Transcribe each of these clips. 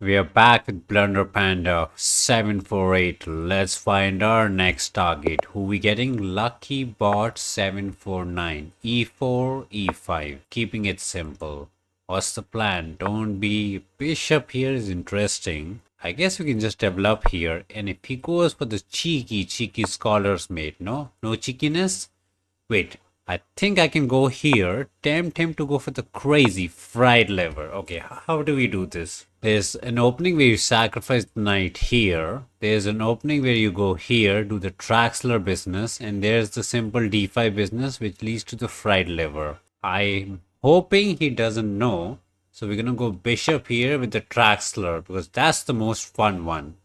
We are back with Blunder Panda 748. Let's find our next target. Who we getting? Lucky Bot 749. E4, E5. Keeping it simple. What's the plan? Don't be. Bishop here is interesting. I guess we can just develop here. And if he goes for the cheeky scholar's mate, no? No cheekiness? Wait, I think I can go here, tempt him to go for the crazy fried liver. Okay, how do we do this? There's an opening where you sacrifice the knight here. There's an opening where you go here, do the Traxler business, and there's the simple d5 business which leads to the fried liver. I'm hoping he doesn't know. So we're gonna go bishop here with the Traxler because that's the most fun one.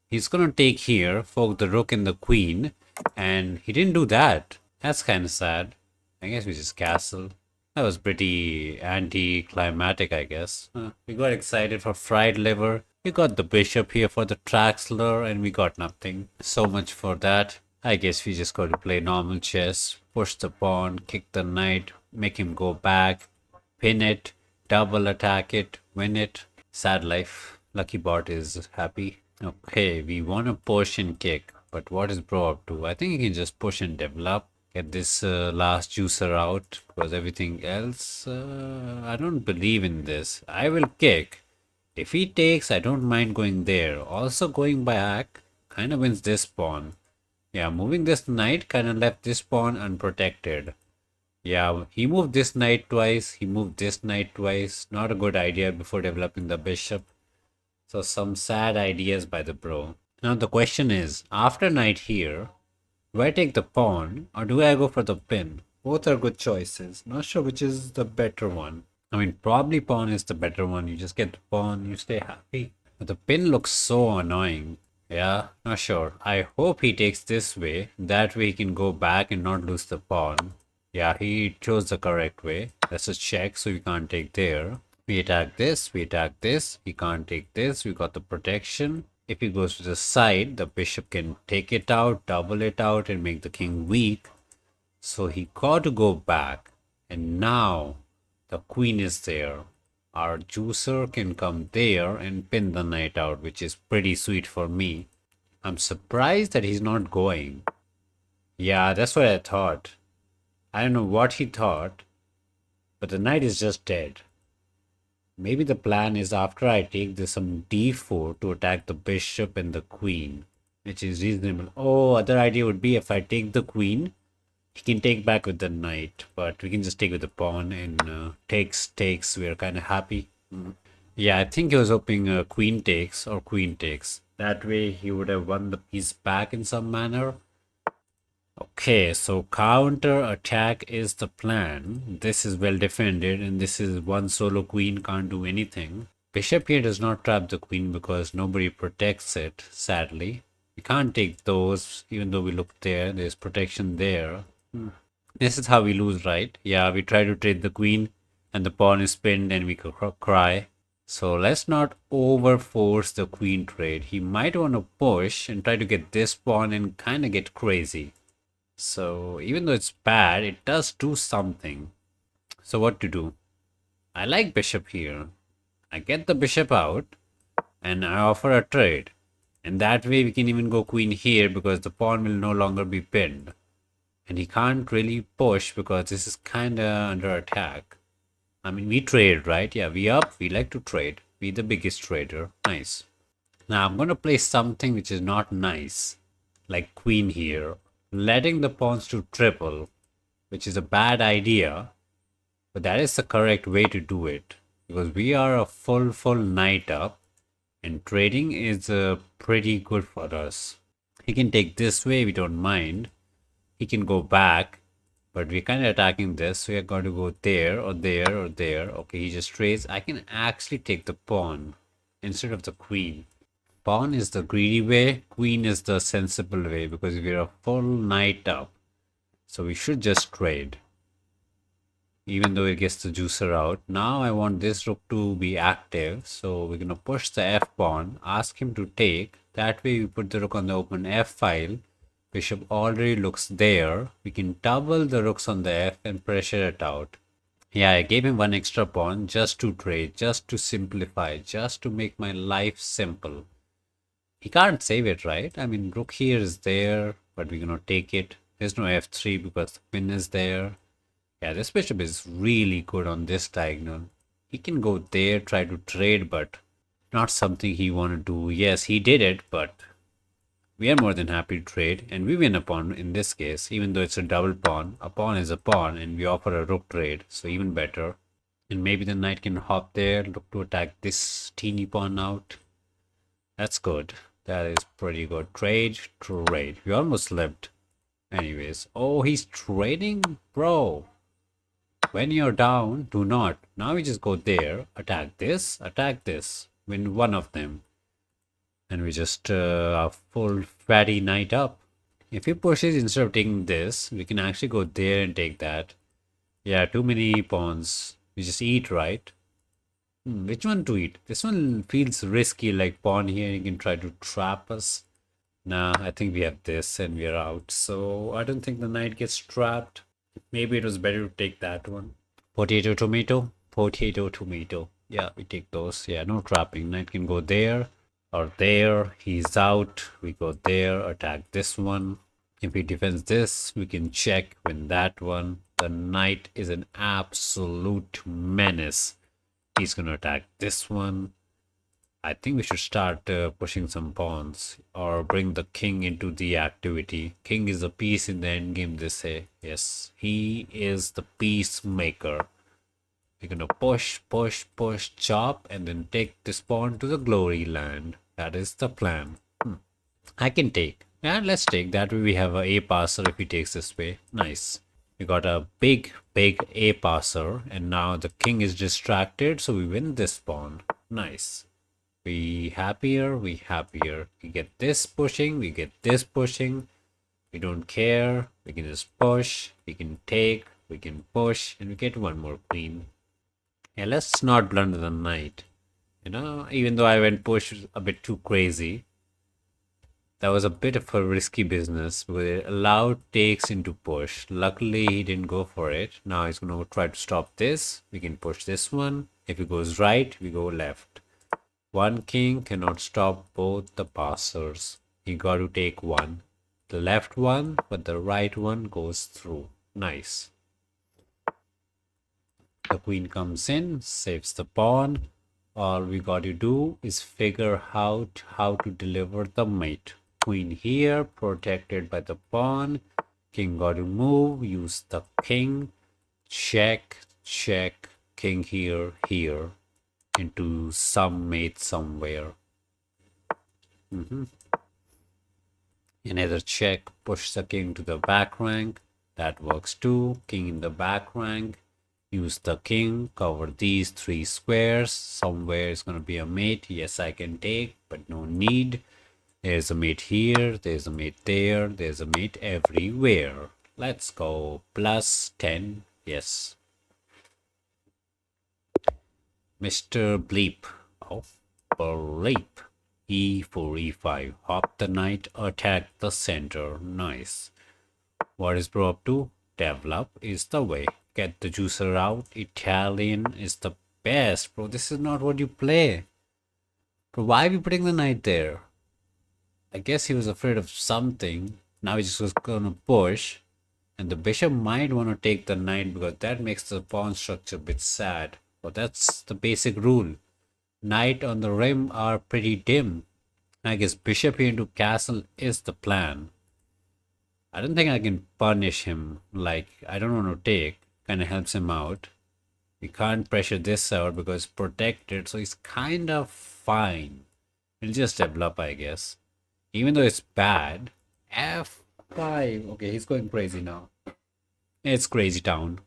He's gonna take here, fork the rook and the queen, and he didn't do that. That's kind of sad. I guess we just castle. That was pretty anti-climatic, I guess. We got excited for fried liver. We got the bishop here for the Traxler, and we got nothing. So much for that. I guess we just got to play normal chess. Push the pawn, kick the knight, make him go back, pin it, double attack it, win it. Sad life. Lucky Bot is happy. Okay, we want to push and kick. But what is bro up to? I think he can just push and develop. Get this last juicer out because everything else, I don't believe in this. I will kick. If he takes, I don't mind going there. Also going back kind of wins this pawn. Yeah, moving this knight kind of left this pawn unprotected. Yeah, he moved this knight twice. He moved this knight twice. Not a good idea before developing the bishop. So some sad ideas by the bro. Now the question is, after knight here, do I take the pawn or do I go for the pin? Both are good choices. Not sure which is the better one. I mean, probably pawn is the better one. You just get the pawn, you stay happy. But the pin looks so annoying. Yeah, not sure. I hope he takes this way. That way he can go back and not lose the pawn. Yeah, he chose the correct way. That's a check, so we can't take there. We attack this, we attack this. He can't take this. We got the protection. If he goes to the side, the bishop can take it out, double it out, and make the king weak. So he got to go back. And now the queen is there. Our juicer can come there and pin the knight out, which is pretty sweet for me. I'm surprised that he's not going. Yeah, that's what I thought. I don't know what he thought, but the knight is just dead. Maybe the plan is after I take this some d4 to attack the bishop and the queen, which is reasonable. Oh, other idea would be if I take the queen, he can take back with the knight, but we can just take with the pawn and takes. We're kind of happy. Yeah, I think he was hoping queen takes or queen takes. That way he would have won the piece back in some manner. Okay, so counter attack is the plan. This is well defended and this is one solo queen, can't do anything. Bishop here does not trap the queen because nobody protects it, sadly. We can't take those even though we look there. There's protection there. This is how we lose, right? Yeah, we try to trade the queen and the pawn is pinned and we cry. So let's not over force the queen trade. He might want to push and try to get this pawn and kind of get crazy. So even though it's bad, it does do something. So what to do? I like bishop here. I get the bishop out and I offer a trade. And that way we can even go queen here because the pawn will no longer be pinned. And he can't really push because this is kind of under attack. I mean, we trade, right? Yeah, we up. We like to trade. We the biggest trader. Nice. Now I'm going to play something which is not nice. Like queen here. Letting the pawns to triple, which is a bad idea, but that is the correct way to do it because we are a full knight up and trading is pretty good for us. He can take this way, we don't mind. He can go back, but we're kind of attacking this, so we're going to go there or there or there. Okay, he just trades. I can actually take the pawn instead of the queen. Pawn is the greedy way, queen is the sensible way because we're a full knight up. So we should just trade. Even though it gets the juicer out. Now I want this rook to be active. So we're going to push the f pawn, ask him to take. That way we put the rook on the open f file. Bishop already looks there. We can double the rooks on the f and pressure it out. Yeah, I gave him one extra pawn just to trade, just to simplify, just to make my life simple. He can't save it, right? I mean, rook here is there, but we're gonna take it. There's no f3 because the pin is there. Yeah, this bishop is really good on this diagonal. He can go there, try to trade, but not something he want to do. Yes, he did it, but we are more than happy to trade, and we win a pawn in this case, even though it's a double pawn. A pawn is a pawn, and we offer a rook trade, so even better. And maybe the knight can hop there, look to attack this teeny pawn out. That's good. That is pretty good. Trade, trade. We almost lived. Anyways. Oh, he's trading? Bro. When you're down, do not. Now we just go there, attack this, win one of them. And we just full fatty knight up. If he pushes instead of taking this, we can actually go there and take that. Yeah, too many pawns. We just eat, right? Which one to eat? This one feels risky, like pawn here. You can try to trap us. Nah, I think we have this and we're out. So I don't think the knight gets trapped. Maybe it was better to take that one. Potato, tomato. Potato, tomato. Yeah, we take those. Yeah, no trapping. Knight can go there or there. He's out. We go there, attack this one. If he defends this, we can check, win that one. The knight is an absolute menace. He's going to attack this one. I think we should start pushing some pawns or bring the king into the activity. King is a piece in the endgame, they say. Yes, he is the peacemaker. We're going to push, push, push, chop, and then take this pawn to the glory land. That is the plan. I can take. Yeah, let's take. That way we have a passer if he takes this way. Nice. We got a big A passer, and now the king is distracted, so we win this pawn. Nice. We happier, we happier. We get this pushing, we get this pushing. We don't care. We can just push, we can take, we can push, and we get one more queen. Yeah, let's not blunder the knight. You know, even though I went push a bit too crazy, that was a bit of a risky business where it allowed takes into push. Luckily, he didn't go for it. Now he's going to try to stop this. We can push this one. If it goes right, we go left. One king cannot stop both the passers. He got to take one. The left one, but the right one goes through. Nice. The queen comes in, saves the pawn. All we got to do is figure out how to deliver the mate. Queen here, protected by the pawn. King got to move, use the king. Check, check, king here, here. Into some mate somewhere. Another check, push the king to the back rank. That works too. King in the back rank. Use the king, cover these three squares. Somewhere is going to be a mate. Yes, I can take, but no need. There's a mate here, there's a mate there, there's a mate everywhere. Let's go. Plus 10. Yes. Mr. Bleep. Oh, Bleep. E4, E5. Hop the knight, attack the center. Nice. What is bro up to? Develop is the way. Get the juicer out. Italian is the best. Bro, this is not what you play. Bro, why are we putting the knight there? I guess he was afraid of something. Now he's just gonna push. And the bishop might want to take the knight because that makes the pawn structure a bit sad. But that's the basic rule. Knight on the rim are pretty dim. I guess bishop here into castle is the plan. I don't think I can punish him. Like, I don't want to take. Kind of helps him out. We can't pressure this out because it's protected. So he's kind of fine. He'll just develop, I guess. Even though it's bad. F5. Okay, he's going crazy now. It's crazy town.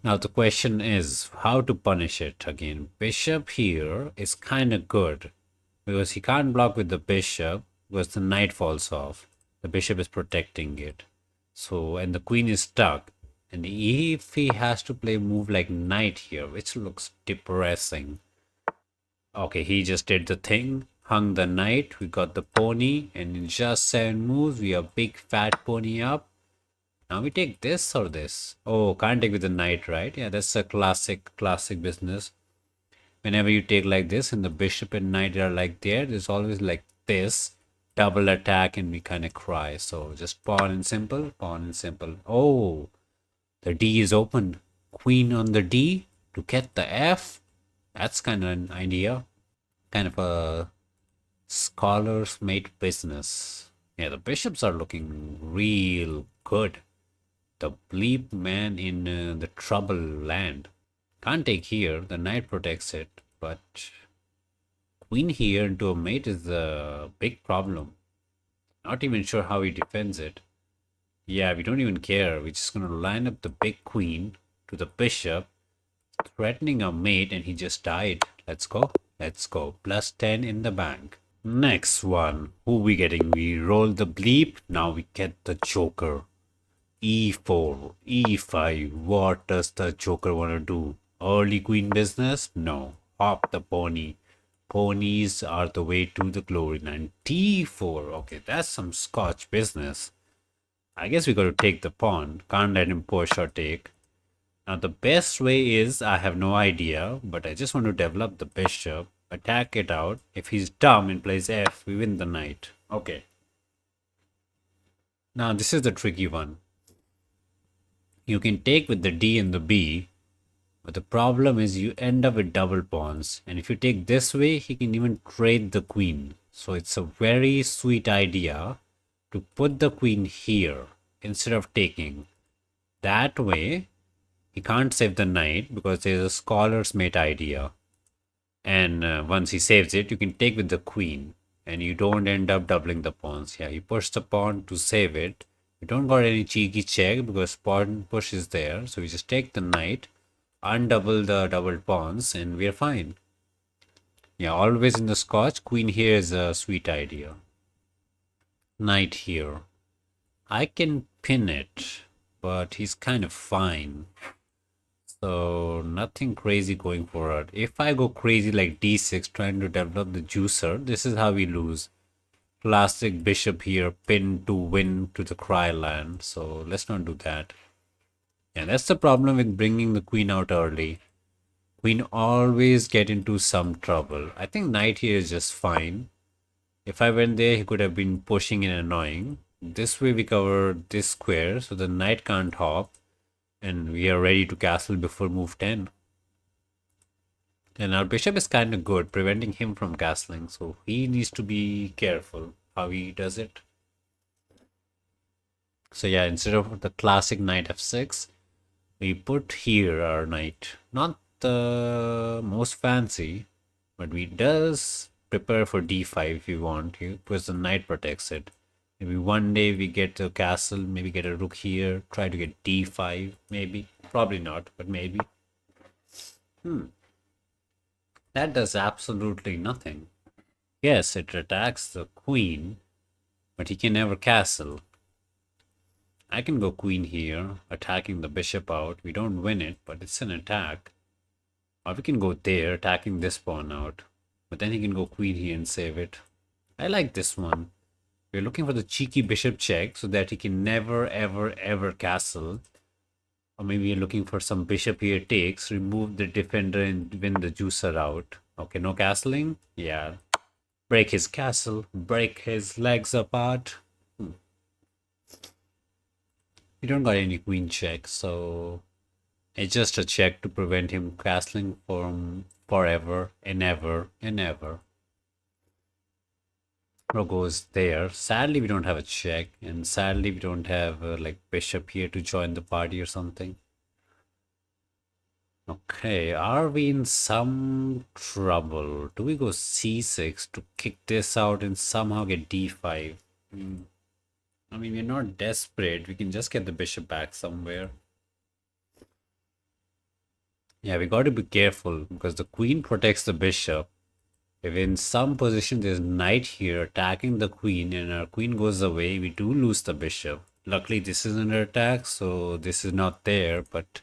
Now the question is how to punish it again. Bishop here is kind of good because he can't block with the bishop because the knight falls off. The bishop is protecting it. So, and the queen is stuck. And if he has to play move like knight here, which looks depressing. Okay, he just did the thing. Hung the knight. We got the pony. And in just 7 moves, we have big fat pony up. Now we take this or this. Oh, can't take with the knight, right? Yeah, that's a classic business. Whenever you take like this and the bishop and knight are like there, there's always like this double attack and we kind of cry. So just pawn and simple, pawn and simple. Oh, the D is open. Queen on the D to get the F. That's kind of an idea. Kind of a scholar's mate business. Yeah, the bishops are looking real good. The bleep man in the trouble land. Can't take here, the knight protects it, but queen here into a mate is a big problem. Not even sure how he defends it. Yeah, we don't even care. We're just gonna line up the big queen to the bishop, threatening our mate, and he just died. Let's go. Let's go. Plus 10 in the bank. Next one. Who we getting? We roll the bleep. Now we get the joker. E4, E5. What does the joker want to do? Early queen business? No. Hop the pony. Ponies are the way to the glory line. D4. Okay, that's some Scotch business. I guess we got to take the pawn. Can't let him push or take. Now the best way is, I have no idea, but I just want to develop the bishop, attack it out. If he's dumb and plays F, we win the knight. Okay. Now this is the tricky one. You can take with the D and the B, but the problem is you end up with double pawns. And if you take this way, he can even trade the queen. So it's a very sweet idea to put the queen here instead of taking. That way, he can't save the knight because there's a scholar's mate idea. And once he saves it, you can take with the queen. And you don't end up doubling the pawns. Yeah, he pushed the pawn to save it. We don't got any cheeky check because pawn push is there. So we just take the knight, undouble the doubled pawns, and we're fine. Yeah, always in the Scotch, queen here is a sweet idea. Knight here. I can pin it, but he's kind of fine. So nothing crazy going forward. If I go crazy like d6 trying to develop the juicer, this is how we lose. Classic bishop here, pin to win to the cry land. So let's not do that. Yeah, that's the problem with bringing the queen out early. Queen always get into some trouble. I think knight here is just fine. If I went there, he could have been pushing and annoying. This way we cover this square, so the knight can't hop. And we are ready to castle before move 10. And our bishop is kind of good, preventing him from castling. So he needs to be careful how he does it. So yeah, instead of the classic knight f6, we put here our knight. Not the most fancy, but we does prepare for d5 if you want to, because the knight protects it. Maybe one day we get a castle, maybe get a rook here, try to get d5, maybe. Probably not, but maybe. That does absolutely nothing. Yes, it attacks the queen, but he can never castle. I can go queen here, attacking the bishop out. We don't win it, but it's an attack. Or we can go there, attacking this pawn out. But then he can go queen here and save it. I like this one. We're looking for the cheeky bishop check so that he can never, ever castle. Or maybe you're looking for some bishop here takes, remove the defender and win the juicer out. Okay, no castling? Yeah. Break his castle, break his legs apart. We don't got any queen check, so it's just a check to prevent him castling from forever and ever and ever. Rook goes there. Sadly, we don't have a check, and sadly, we don't have like bishop here to join the party or something. Okay, are we in some trouble? Do we go c6 to kick this out and somehow get d5? I mean, we're not desperate. We can just get the bishop back somewhere. Yeah, we got to be careful because the queen protects the bishop. If in some position there's knight here attacking the queen and our queen goes away, we do lose the bishop. Luckily, this is under attack, so this is not there, but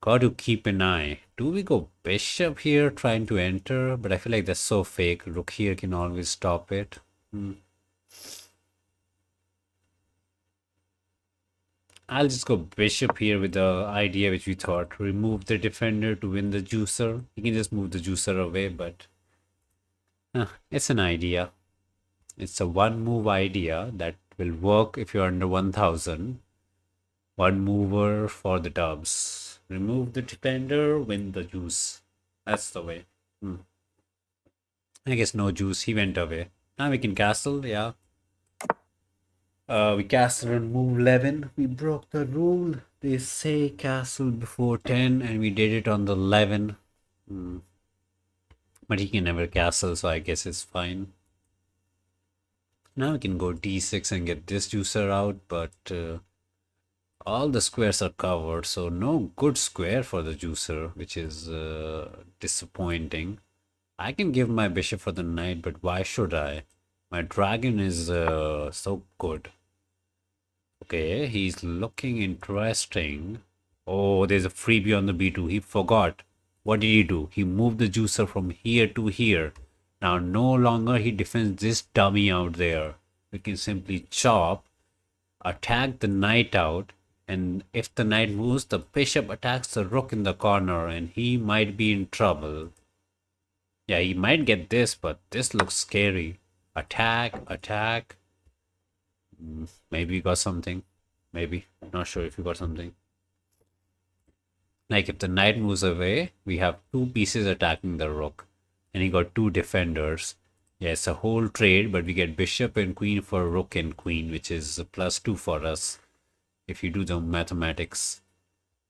got to keep an eye. Do we go bishop here trying to enter? But I feel like that's so fake. Rook here can always stop it. I'll just go bishop here with the idea which we thought. Remove the defender to win the juicer. You can just move the juicer away, but it's an idea. It's a one move idea that will work if you're under 1000. One mover for the dubs. Remove the defender, win the juice. That's the way. I guess no juice. He went away. Now we can castle, yeah. We castle on move 11. We broke the rule. They say castle before 10, and we did it on the 11. But he can never castle, so I guess it's fine. Now we can go d6 and get this juicer out, but all the squares are covered, so no good square for the juicer, which is disappointing. I can give my bishop for the knight, but why should I? My dragon is so good. Okay, he's looking interesting. Oh, there's a freebie on the b2. He forgot. What did he do? He moved the juicer from here to here. Now no longer he defends this dummy out there. We can simply chop, attack the knight out, and if the knight moves, the bishop attacks the rook in the corner, and he might be in trouble. Yeah, he might get this, but this looks scary. Attack, attack. Maybe we got something. Maybe. Not sure if we got something. Like if the knight moves away, we have two pieces attacking the rook. And he got two defenders. Yeah, it's a whole trade, but we get bishop and queen for rook and queen, which is a +2 for us. If you do the mathematics.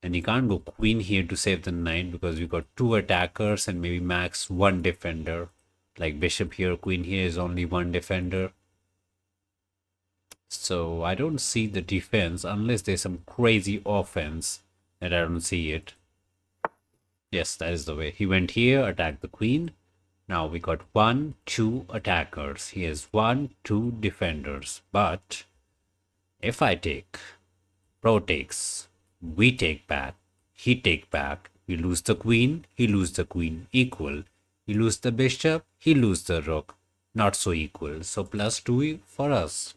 And you can't go queen here to save the knight because we got two attackers and maybe max one defender. Like bishop here, queen here is only one defender. So I don't see the defense unless there's some crazy offense that I don't see it. Yes, that is the way. He went here, attacked the queen. Now we got 1, 2 attackers. He has 1, 2 defenders. But if I take, pro takes, we take back, he take back, we lose the queen, he lose the queen, equal. He lose the bishop, he lose the rook, not so equal. So +2 for us.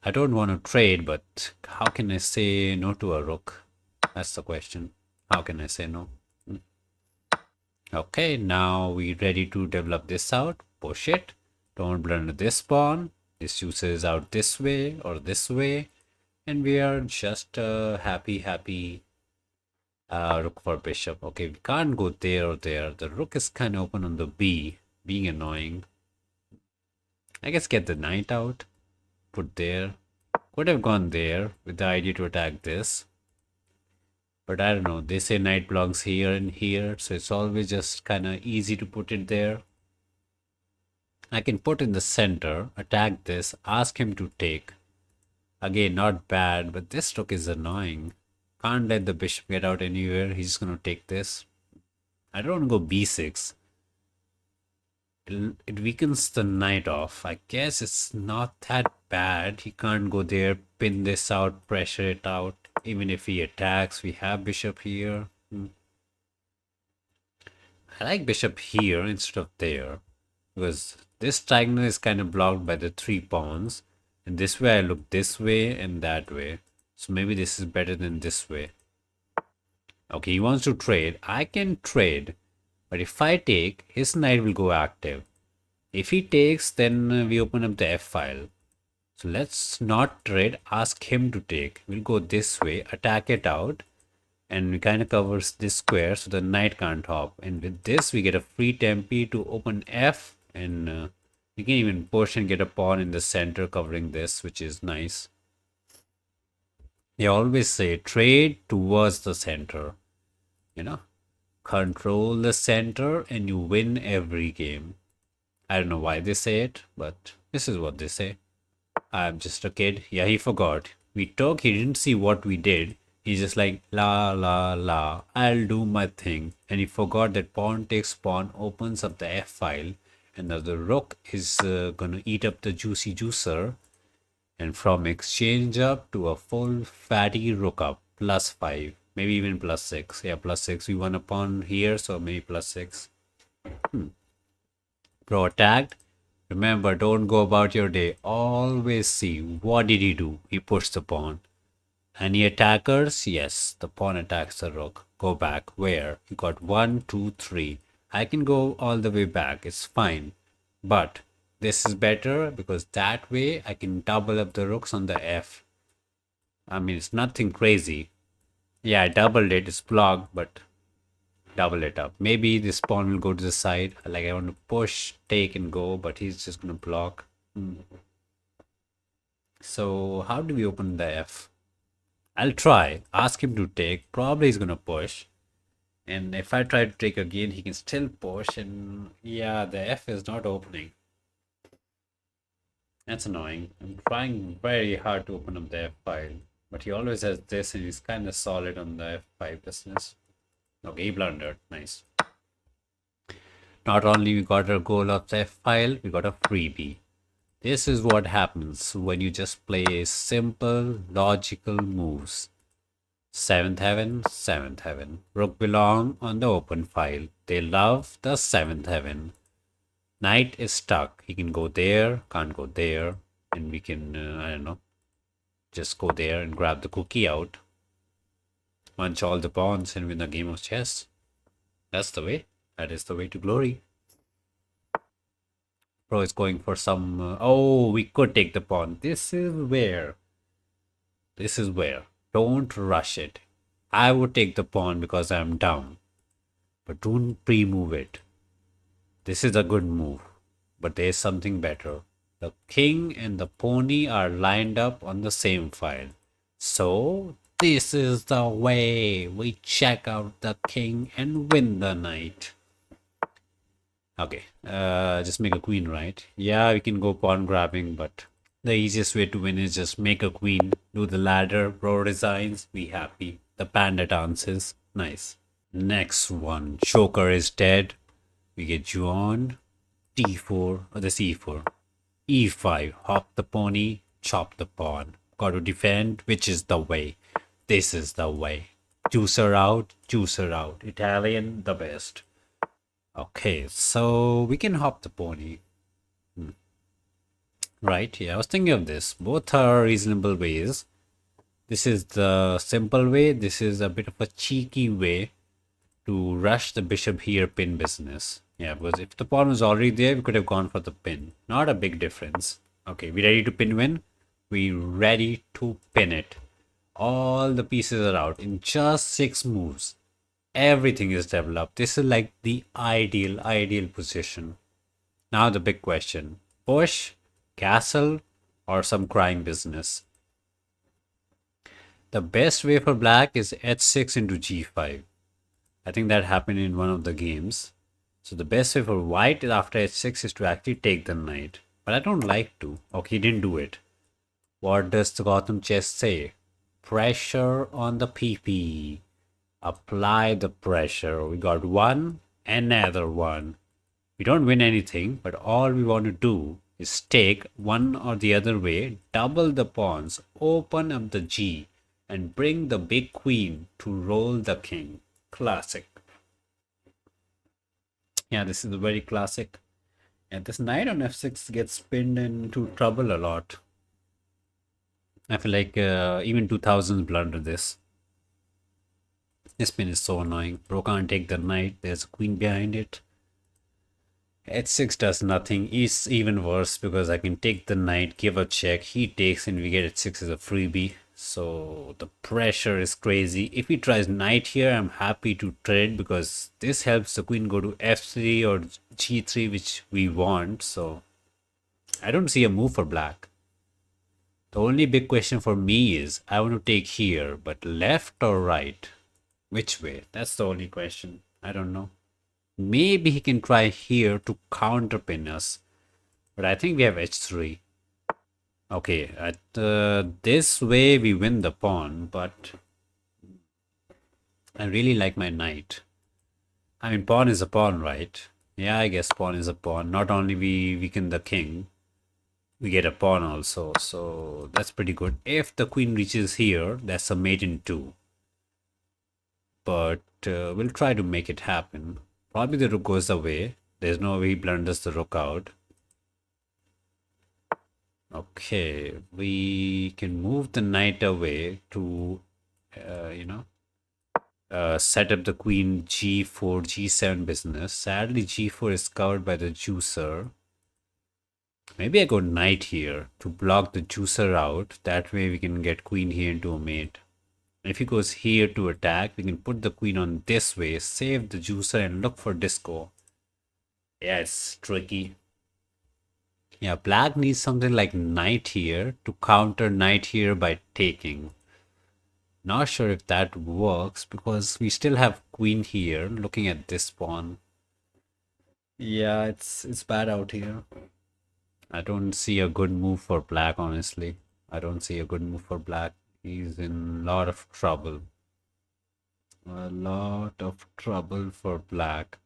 I don't want to trade, but how can I say no to a rook? That's the question. How can I say no? Okay, now we're ready to develop this out. Push it. Don't blunder this pawn. This juicer is out this way or this way. And we are just happy rook for bishop. Okay, we can't go there or there. The rook is kind of open on the b, being annoying. I guess get the knight out. Put there. Could have gone there with the idea to attack this. But I don't know. They say knight belongs here and here. So it's always just kind of easy to put it there. I can put in the center, attack this, ask him to take. Again, not bad, but this rook is annoying. Can't let the bishop get out anywhere. He's just going to take this. I don't want to go b6. It weakens the knight off. I guess it's not that bad. He can't go there, pin this out, pressure it out. Even if he attacks, we have bishop here. I like bishop here instead of there. Because this diagonal is kind of blocked by the 3 pawns. And this way I look this way and that way. So maybe this is better than this way. Okay, he wants to trade. I can trade. But if I take, his knight will go active. If he takes, then we open up the f file. So let's not trade, ask him to take. We'll go this way, attack it out. And we kind of covers this square so the knight can't hop. And with this, we get a free tempi to open f. And we can even push and get a pawn in the center covering this, which is nice. They always say trade towards the center. You know? Control the center and you win every game. I don't know why they say it, but this is what they say. I'm just a kid. Yeah, he forgot. We took, he didn't see what we did. He's just like, la, la, la, I'll do my thing. And he forgot that pawn takes pawn, opens up the f file. And now the rook is gonna eat up the juicy juicer. And from exchange up to a full fatty rook up, +5. Maybe even +6. Yeah, +6. We won a pawn here, so maybe +6. Pro attacked. Remember, don't go about your day. Always see what did he do. He pushed the pawn. Any attackers? Yes, the pawn attacks the rook. Go back. Where? You got one, two, three. I can go all the way back. It's fine. But this is better because that way I can double up the rooks on the f. I mean, it's nothing crazy. Yeah, I doubled it. It's blocked, but double it up. Maybe this pawn will go to the side. Like I want to push, take, and go, but he's just gonna block. So how do we open the f? I'll try. Ask him to take. Probably he's gonna push. And if I try to take again, he can still push. And yeah, the f is not opening. That's annoying. I'm trying very hard to open up the f file, but he always has this, and he's kind of solid on the f5 business. Okay, he blundered. Nice. Not only we got a goal of the f file, we got a freebie. This is what happens when you just play simple, logical moves. Seventh heaven, seventh heaven. Rook belong on the open file. They love the seventh heaven. Knight is stuck. He can go there, can't go there. And we can, I don't know, just go there and grab the cookie out. Munch all the pawns and win a game of chess. That's the way. That is the way to glory. Pro is going for some... oh, we could take the pawn. This is where. This is where. Don't rush it. I would take the pawn because I'm down. But don't pre-move it. This is a good move. But there's something better. The king and the pony are lined up on the same file. So, this is the way. We check out the king and win the knight. Okay, just make a queen, right? Yeah, we can go pawn grabbing, but the easiest way to win is just make a queen, do the ladder, bro resigns, be happy. The panda dances, nice. Next one, Joker is dead. We get Juan, d4, or the c4, e5, hop the pony, chop the pawn. Got to defend, which is the way. This is the way. Juicer out, juicer out. Italian, the best. Okay, so we can hop the pony. Right, yeah, I was thinking of this. Both are reasonable ways. This is the simple way. This is a bit of a cheeky way to rush the bishop here pin business. Yeah, because if the pawn was already there, we could have gone for the pin. Not a big difference. Okay, we ready to pin win? We ready to pin it. All the pieces are out in just 6 moves. Everything is developed. This is like the ideal position. Now the big question. Push, castle, or some crying business? The best way for black is h6 into g5. I think that happened in one of the games. So the best way for white is after h6 is to actually take the knight. But I don't like to. Okay, he didn't do it. What does the Gotham chess say? Pressure on the PP. Apply the pressure. We got one, another one. We don't win anything, but all we want to do is take one or the other way, double the pawns, open up the G, and bring the big queen to roll the king. Classic. Yeah, this is a very classic. And this knight on f6 gets pinned into trouble a lot. I feel like even 2000s blunder this. This pin is so annoying. Bro can't take the knight. There's a queen behind it. h6 does nothing. It's even worse because I can take the knight, give a check. He takes and we get h6 as a freebie. So the pressure is crazy. If he tries knight here, I'm happy to trade because this helps the queen go to f3 or g3, which we want. So I don't see a move for black. The only big question for me is I want to take here, but left or right? Which way? That's the only question. I don't know. Maybe he can try here to counterpin us. But I think we have h3. Okay, at this way we win the pawn, but I really like my knight. I mean, pawn is a pawn, right? Yeah, I guess pawn is a pawn. Not only we weaken the king, we get a pawn also. So that's pretty good. If the queen reaches here, that's a mate in 2. But we'll try to make it happen. Probably the rook goes away. There's no way he blunders the rook out. Okay, we can move the knight away to, uh, you know, set up the queen g4, g7 business. Sadly, g4 is covered by the juicer. Maybe I go knight here to block the juicer out. That way we can get queen here into a mate. If he goes here to attack, we can put the queen on this way, save the juicer and look for disco. Yeah, it's tricky. Yeah, black needs something like knight here to counter knight here by taking. Not sure if that works because we still have queen here looking at this pawn. Yeah, it's bad out here. I don't see a good move for black, honestly. I don't see a good move for black. He's in a lot of trouble. A lot of trouble for black.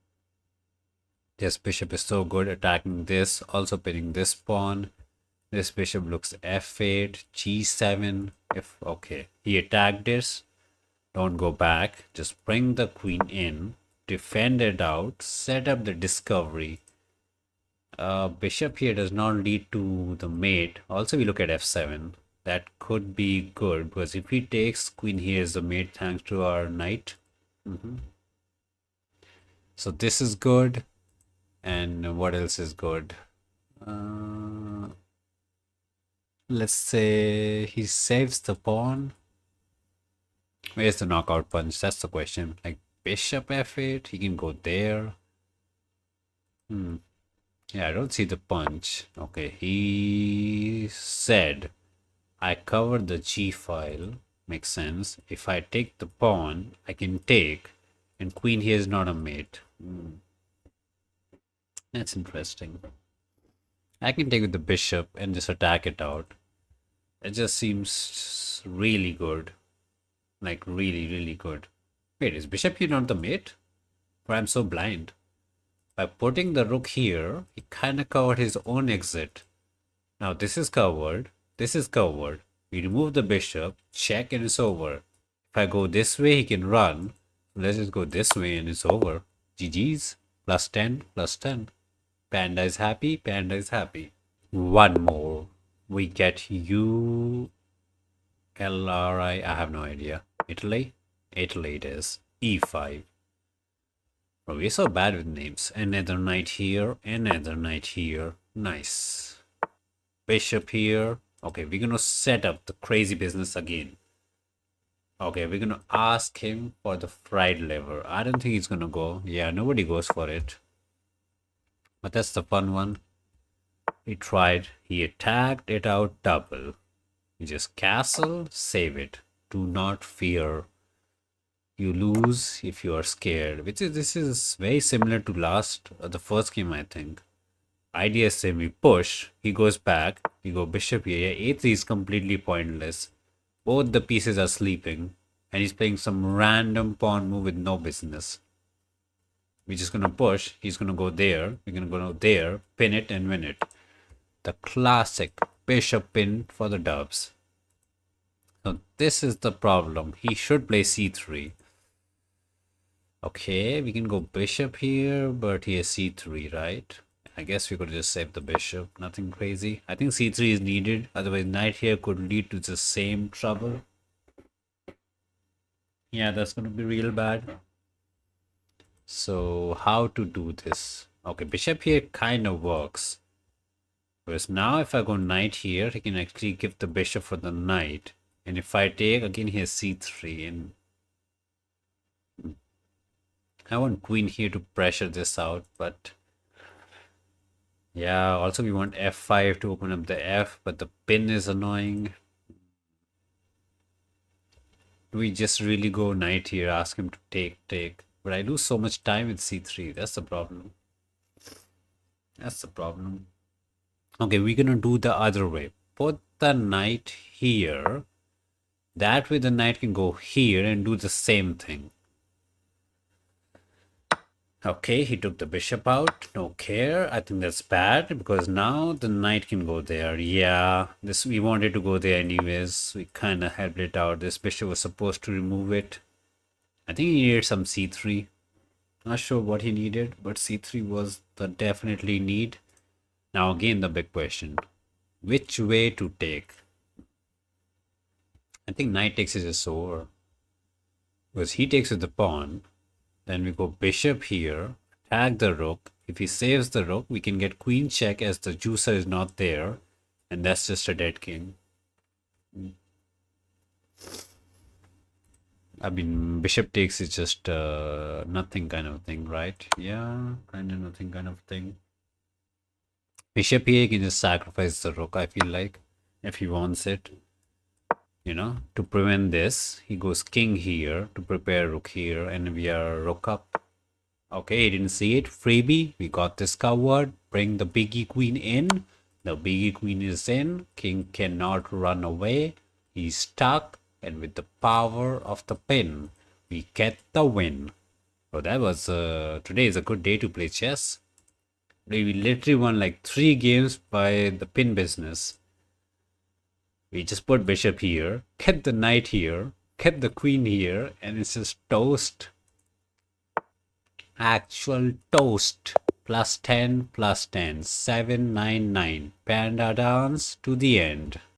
This bishop is so good attacking this, also pinning this pawn. This bishop looks f8, g7. If okay, he attacked this. Don't go back. Just bring the queen in, defend it out, set up the discovery. Bishop here does not lead to the mate. Also, we look at f7. That could be good because if he takes, queen here is the mate thanks to our knight. So this is good. And what else is good? Let's say he saves the pawn. Where's the knockout punch? That's the question. Like bishop f8, he can go there. Yeah, I don't see the punch. Okay, he said I covered the g file. Makes sense. If I take the pawn, I can take, and queen here is not a mate. That's interesting. I can take with the bishop and just attack it out. It just seems really good. Like really, really good. Wait, is bishop here not the mate? Or I'm so blind. By putting the rook here, he kind of covered his own exit. Now this is covered. This is covered. We remove the bishop, check, and it's over. If I go this way, he can run. Let's just go this way and it's over. GG's. Plus 10, plus 10. Panda is happy, panda is happy. One more. We get U L R I. I have no idea. Italy? Italy it is. E5. Bro, we're so bad with names. Another knight here, another knight here. Nice. Bishop here. Okay, we're gonna set up the crazy business again. Okay, we're gonna ask him for the fried liver. I don't think he's gonna go. Yeah, nobody goes for it. But that's the fun one. He tried. He attacked it out double. You just castle, save it. Do not fear. You lose if you are scared. Which is this is very similar to the first game, I think. Idea is same. We push. He goes back. We go bishop here. A3 is completely pointless. Both the pieces are sleeping. And he's playing some random pawn move with no business. We're just gonna push. He's gonna go there. We're gonna go there, pin it and win it. The classic bishop pin for the dubs. So this is the problem. He should play c3. Okay, we can go bishop here, but he has c3, right? I guess we could just save the bishop. Nothing crazy. I think c3 is needed. Otherwise, knight here could lead to the same trouble. Yeah, that's going to be real bad. So how to do this? Okay, bishop here kind of works. Whereas now if I go knight here, he can actually give the bishop for the knight. And if I take, again he has c3. And I want queen here to pressure this out, but yeah, also we want f5 to open up the f, but the pin is annoying. Do we just really go knight here, ask him to take? But I lose so much time with c3. That's the problem. That's the problem. Okay, we're gonna do the other way. Put the knight here. That way the knight can go here and do the same thing. Okay, he took the bishop out. No care. I think that's bad because now the knight can go there. Yeah, this we wanted to go there anyways. We kind of helped it out. This bishop was supposed to remove it. I think he needed some c3. Not sure what he needed, but c3 was the definitely need. Now again the big question. Which way to take? I think knight takes is just over. Because he takes with the pawn. Then we go bishop here. Attack the rook. If he saves the rook, we can get queen check as the juicer is not there. And that's just a dead king. I mean, bishop takes is just nothing kind of thing, right? Yeah, kind of nothing kind of thing. Bishop here can just sacrifice the rook, I feel like, if he wants it. You know, to prevent this, he goes king here to prepare rook here, and we are rook up. Okay, he didn't see it. Freebie, we got this covered. Bring the biggie queen in. The biggie queen is in. King cannot run away. He's stuck. And with the power of the pin, we get the win. So that was, today is a good day to play chess. We literally won like 3 games by the pin business. We just put bishop here, kept the knight here, kept the queen here, and it's just toast. Actual toast. Plus 10, plus 10. 799. Panda dance to the end.